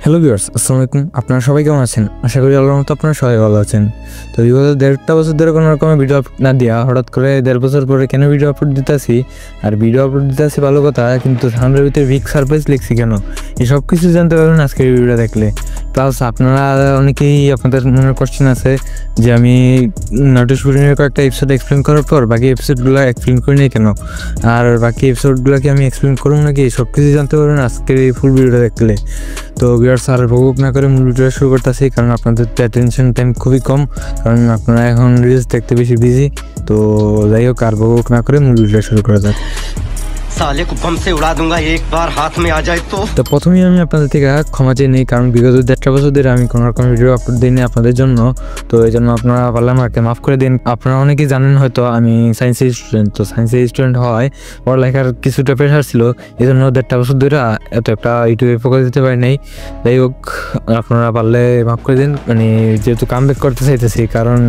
Hello viewers, আসসালামু আলাইকুম। আপনারা সবাই কেমন আছেন? আশা করি আল্লাহর রহমতে আপনারা সবাই ভালো আছেন। তো বিগত 1.5 বছর ধরে কোনো রকমের ভিডিও আপলোড না দিয়া হঠাৎ করে 1.5 বছর পরে কেন ভিডিও আপলোড দিতেছি, আর ভিডিও আপলোড দিতেছি ভালো কথা, কিন্তু সামনের ভিতরে বিগ সারপ্রাইজ লিখছি কেন, এসব কিছু জানতে পারবেন আজকের ভিডিওটা দেখলে। প্লাস আপনারা অনেকেই আপনাদের মনের কোশ্চেন আছে যে আমি নাটক শুটিংয়ের কয়েকটা এপিসোড এক্সপ্লেন করার পর বাকি এপিসোডগুলো এক্সপ্লেন করি নাই কেন, আর বাকি এপিসোডগুলোকে আমি এক্সপ্লেন করবো নাকি, সব কিছু জানতে পারবেন আজকের এই ফুল ভিডিওটা দেখলে। তো ভিউয়ার্স, আর ভোগ না করে মূল ভিডিওটা শুরু করতেছি, কারণ আপনাদের তো অ্যাটেনশন টাইম খুবই কম, কারণ আপনারা এখন রিলস দেখতে বেশি বিজি। তো যাই হোক, আর ভোগ না করে মূল ভিডিওটা শুরু করা যাক। साले को बम से उड़ा दूंगा एक बार हाथ में आ जाए তো প্রথমেই আমি আপনাদের থেকে ক্ষমা চেয়ে নিই, কারণ বিগত 1.5 বছর ধরে আমি কোনো রকম ভিডিও আপলোড দিইনি আপনাদের জন্য। তো এই জন্য আপনারা পারলে আমাকে মাফ করে দিন। আপনারা অনেকেই জানেন হয়তো আমি সায়েন্সের স্টুডেন্ট, তো সায়েন্সের স্টুডেন্ট হওয়ায় পড়ালেখার কিছুটা প্রেশার ছিল, এই জন্য 1.5 বছর ধরে এত একটা ইউটিউবে ফোকাস দিতে পারি নাই। যাই হোক, আপনারা পারলে মাফ করে দিন। মানে যেহেতু কামব্যাক করতে চাইতেছি, কারণ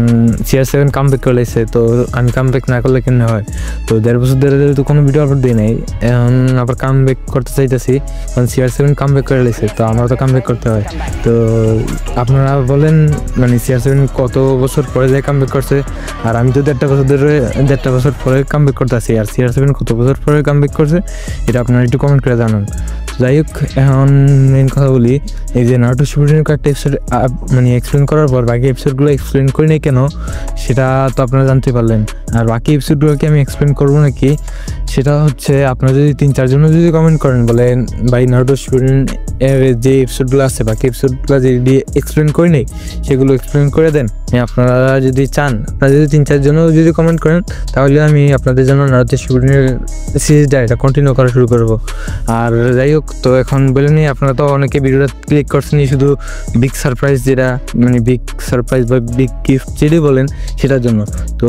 CR7 কামব্যাক করে লাগছে, তো আমি কামব্যাক না করলে কেন হয়। তো 1.5 বছর ধরে যেহেতু কোনো ভিডিও আপলোড দিই নাই, এখন আবার কামব্যাক করতে চাইতেছি, কারণ CR7 কামব্যাক করে লাগছে, তো আমারও তো কামব্যাক করতে হয়। তো আপনারা বলেন, মানে CR7 কত বছর পরে যায় কামব্যাক করছে, আর আমি তো 1.5 বছর পরে কামব্যাক করতেছি, আর CR7 কত বছর পরে কামব্যাক করছে এটা আপনারা একটু কমেন্ট করে জানান। যাই হোক, এখন মেন কথা বলি, এই যে নারুটো শিপুডেনের কয়েকটা এপিসোড মানে এক্সপ্লেন করার পর বাকি এপিসোডগুলো এক্সপ্লেন করি নাই কেন, সেটা তো আপনারা জানতে পারলেন। আর বাকি এপিসোডগুলোকে আমি এক্সপ্লেন করবো নাকি, সেটা হচ্ছে আপনারা যদি 3-4 জন যদি কমেন্ট করেন বলেন ভাই নারুটো শিপুডেন এর যে এপিসোডগুলো আছে বাকি এপিসোডগুলো যদি এক্সপ্লেন করি নাই সেগুলো এক্সপ্লেন করে দেন। আপনারা যদি চান, আপনারা যদি 3-4 জনও যদি কমেন্ট করেন, তাহলে আমি আপনাদের জন্য নারুটো শিপুডেনের সিরিজটা এটা কন্টিনিউ করা শুরু করবো। আর যাই হোক, তো এখন বলে নিই, আপনারা তো অনেকে ভিডিওটা ক্লিক করছেন শুধু বিগ সারপ্রাইজ, যেটা মানে বিগ সারপ্রাইজ বা বিগ গিফট যেটাই বলেন সেটার জন্য। তো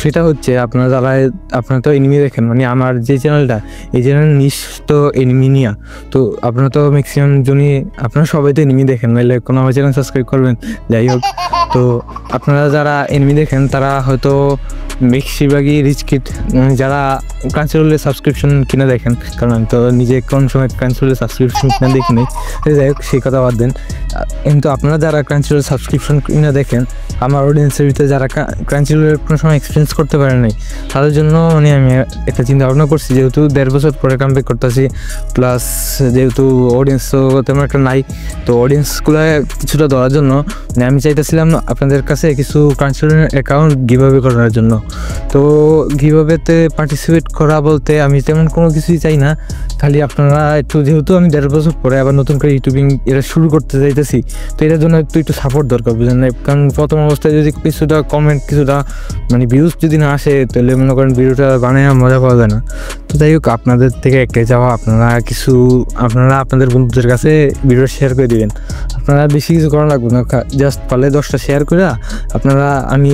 সেটা হচ্ছে আপনারা তো এনিমি দেখেন, মানে আমার যে চ্যানেলটা, এই চ্যানেল নিশ তো এনিমিনিয়া, তো আপনারা তো ম্যাক্সিমাম জনই আপনারা সবাই তো এনিমি দেখেন, নাহলে কোনো আমার চ্যানেল সাবস্ক্রাইব করবেন। যাই হোক, তো আপনারা যারা এনিমি দেখেন তারা হয়তো বেশিরভাগই রিচ কিড, যারা ক্রাঞ্চিরোলের সাবস্ক্রিপশন কিনে দেখেন, কারণ আমি তো নিজে কোন সময় ক্রাঞ্চিরোলের সাবস্ক্রিপশন কিনে দেখি নাই। যাই হোক, সেই কথা বাদ দেন। কিন্তু আপনারা যারা ক্রাঞ্চিরোলের সাবস্ক্রিপশন কিনে দেখেন, আমার অডিয়েন্সের ভিতরে যারা ক্রাঞ্চিরোলের কোনো সময় এক্সপিরিয়েন্স করতে পারে নাই, তাদের জন্য মানে আমি একটা চিন্তা ভাবনা করছি, যেহেতু 1.5 বছর পরে কামব্যাক করতেছি, প্লাস যেহেতু অডিয়েন্স তো তেমন একটা নাই, তো অডিয়েন্সগুলো কিছুটা ধরার জন্য মানে আমি চাইতেছিলাম আপনাদের কাছে কিছু ক্রাঞ্চিরোলের অ্যাকাউন্ট গিভঅ্যাওয়ে করার জন্য। তো গিভঅ্যাওয়েতে পার্টিসিপেট করা বলতে আমি তেমন কোনো কিছুই চাই না, খালি আপনারা একটু, যেহেতু আমি 1.5 বছর পরে আবার নতুন করে ইউটিউবিং এটা শুরু করতে চাইতেছি, তো এটার জন্য একটু সাপোর্ট দরকার, বুঝলেন না? কারণ প্রথম অবস্থায় যদি কিছুটা কমেন্ট, কিছুটা মানে ভিউজ যদি না আসে, তাহলে মনে করেন ভিডিওটা বানিয়ে মজা পাওয়া যায় না। তো যাই হোক, আপনাদের থেকে একটাই চাওয়া, আপনারা আপনাদের বন্ধুদের কাছে ভিডিও শেয়ার করে দিবেন। আপনারা বেশি কিছু করা লাগবে না, জাস্ট পারলে 10টা শেয়ার করে আপনারা, আমি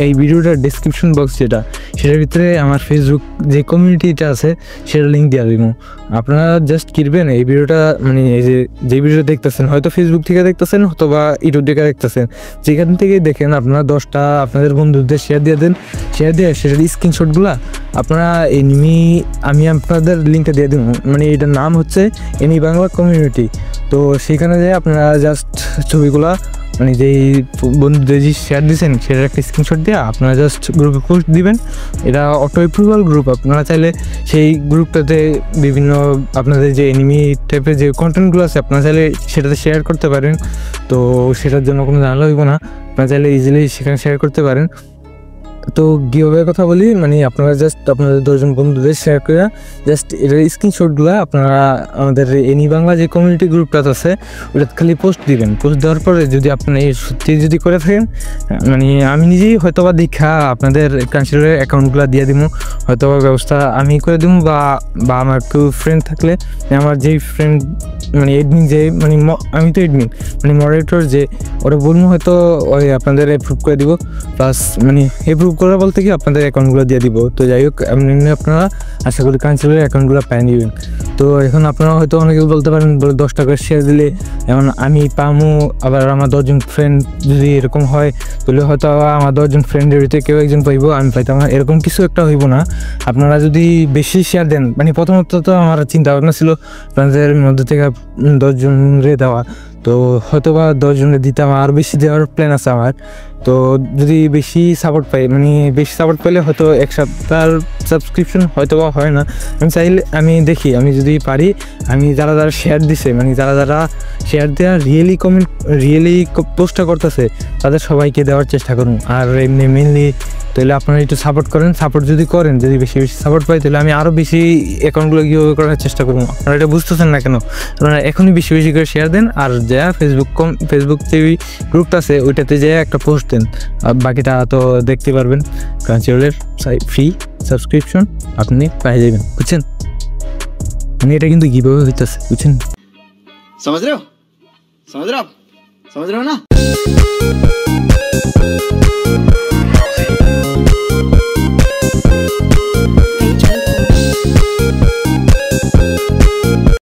এই ভিডিওটার ডেসক্রিপশন বক্স সেটার ভিতরে আমার ফেসবুক যে কমিউনিটিটা আছে সেটা লিঙ্ক দিয়ে দিব। আপনারা জাস্ট কিনবেন এই ভিডিওটা, মানে এই যে ভিডিওটা দেখতেছেন, হয়তো ফেসবুক থেকে দেখতেছেন অথবা ইউটিউব থেকে দেখতেছেন, যেখান থেকে দেখেন আপনারা 10টা আপনাদের বন্ধুদের শেয়ার দিয়ে দেন। শেয়ার দিয়ে সেটার স্ক্রিনশটগুলো আপনারা আমি আপনাদের লিঙ্কটা দিয়ে দেবো, মানে এটার নাম হচ্ছে এনি বাংলা কমিউনিটি। তো সেখানে যে আপনারা জাস্ট ছবিগুলা, মানে যেই বন্ধুদের যে শেয়ার দিয়েছেন সেটার একটা স্ক্রিনশট দিয়ে আপনারা জাস্ট গ্রুপে পোস্ট দিবেন। এটা অটো অ্যাপ্রুভাল গ্রুপ, আপনারা চাইলে সেই গ্রুপটাতে বিভিন্ন আপনাদের যে এনিমি টাইপের যে কন্টেন্টগুলো আছে আপনারা চাইলে সেটাতে শেয়ার করতে পারেন। তো সেটার জন্য কোনো জানালা হইব না, আপনারা চাইলে ইজিলি সেখানে শেয়ার করতে পারেন। তো গিভঅ্যাওয়ের কথা বলি, মানে আপনারা জাস্ট আপনাদের 10 জন বন্ধুদের শেয়ার করে জাস্ট এটার স্ক্রিনশটগুলো আপনারা আমাদের এনি বাংলা যে কমিউনিটি গ্রুপটা আছে ওটা খালি পোস্ট দিবেন। পোস্ট দেওয়ার পরে যদি আপনি সত্যি যদি করে থাকেন, মানে আমি নিজেই হয়তোবা দেখা আপনাদের ক্রাঞ্চিরোলের অ্যাকাউন্টগুলো দিয়ে দিব, হয়তোবা ব্যবস্থা আমি করে দিব, বা আমার কেউ ফ্রেন্ড থাকলে, আমার যেই ফ্রেন্ড মানে এডমিন, যে মানে আমি তো এডমিন মানে মডারেটর, যে ওরা বলবো হয়তো ওই আপনাদের অ্যাপ্রুভ করে দিব, প্লাস মানে অ্যাপ্রুভ করে বলতে কি আপনাদের অ্যাকাউন্টগুলো দিয়ে দিব। তো যাই হোক এমনি আপনারা আশা করি কাউন্সিলের অ্যাকাউন্টগুলো পেয়ে নেবেন। তো এখন আপনারা হয়তো অনেকে বলতে পারেন 10 টাকা শেয়ার দিলে এমন আমি পামু, আবার আমার 10 জন ফ্রেন্ড যদি এরকম হয় তাহলে হয়তো আমার 10 জন ফ্রেন্ডের ভিতরে কেউ একজন পাইব, আমি পাইতাম না, এরকম কিছু একটা হইব না। আপনারা যদি বেশি শেয়ার দেন, মানে প্রথমত তো আমার চিন্তা ভাবনা ছিল আপনাদের মধ্যে থেকে 10 জনরে দেওয়া, তো হয়তো বা 10 জনের দিতাম, আর বেশি দেওয়ার প্ল্যান আছে আমার। তো যদি বেশি সাপোর্ট পাই, মানে বেশি সাপোর্ট পেলে হয়তো এক সপ্তাহ সাবস্ক্রিপশন হয়তো বা হয় না, আমি চাইলে আমি দেখি, আমি যদি পারি আমি যারা যারা শেয়ার দিছে, মানে যারা যারা শেয়ার দেওয়া রিয়েলি পোস্টটা করতেছে তাদের সবাইকে দেওয়ার চেষ্টা করুন। আর এমনি মেনলি তাহলে আপনারা একটু সাপোর্ট করেন, সাপোর্ট যদি করেন, যদি বেশি বেশি সাপোর্ট পাই তাহলে আমি আরও বেশি অ্যাকাউন্টগুলো কীভাবে করার চেষ্টা করবো। আপনারা এটা বুঝতেছেন না কেন? আপনারা এখনই বেশি বেশি করে শেয়ার দেন, আর যা ফেসবুক যে গ্রুপটা আছে ওইটাতে যে একটা পোস্ট দেন, আর বাকিটা তো দেখতে পারবেন। ক্রাঞ্চিরোলের ফ্রি সাবস্ক্রিপশন আপনি পেয়ে যাবেন, বুঝছেন? মানে এটা কিন্তু কীভাবে হইতেছে, বুঝছেন? समझ रहे हो आप? समझ रहे हो ना?